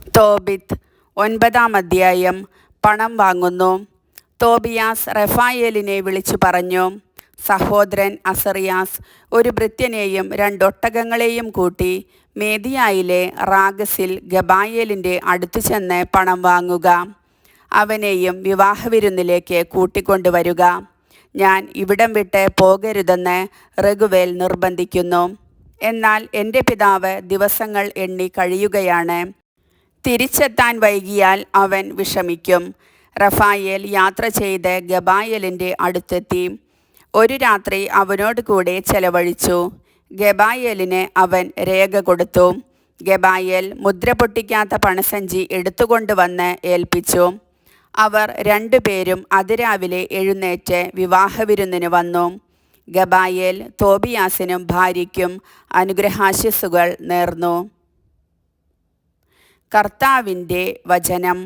തോബിത്ത് 9-ാം അധ്യായം. പണം വാങ്ങുന്നു. തോബിയാസ് റഫായേലിനെ വിളിച്ചു പറഞ്ഞു, സഹോദരൻ അസറിയാസ് ഒരു ഭൃത്യനെയും 2 ഒട്ടകങ്ങളെയും കൂട്ടി മേദിയായിലെ റാഗസിൽ ഗബായേലിൻ്റെ അടുത്തു ചെന്ന് പണം വാങ്ങുക. അവനെയും വിവാഹവിരുന്നിലേക്ക് കൂട്ടിക്കൊണ്ടുവരുക. ഞാൻ ഇവിടം വിട്ട് പോകരുതെന്ന് റെഗുവേൽ നിർബന്ധിക്കുന്നു. എന്നാൽ എൻ്റെ പിതാവ് ദിവസങ്ങൾ എണ്ണി കഴിയുകയാണ്. തിരിച്ചെത്താൻ വൈകിയാൽ അവൻ വിഷമിക്കും. റഫായേൽ യാത്ര ചെയ്ത് ഗബായേലിൻ്റെ അടുത്തെത്തി. ഒരു രാത്രി അവനോട് കൂടെ ചെലവഴിച്ചു. ഗബായേലിന് അവൻ രേഖ കൊടുത്തു. ഗബായേൽ മുദ്ര പൊട്ടിക്കാത്ത പണസഞ്ചി എടുത്തുകൊണ്ടുവന്ന് ഏൽപ്പിച്ചു. അവർ 2 പേരും അതിരാവിലെ എഴുന്നേറ്റ് വിവാഹവിരുന്നിന് വന്നു. ഗബായേൽ തോബിയാസിനും ഭാര്യയ്ക്കും അനുഗ്രഹാശിസ്സുകൾ നേർന്നു. കർത്താവിൻ്റെ വചനം.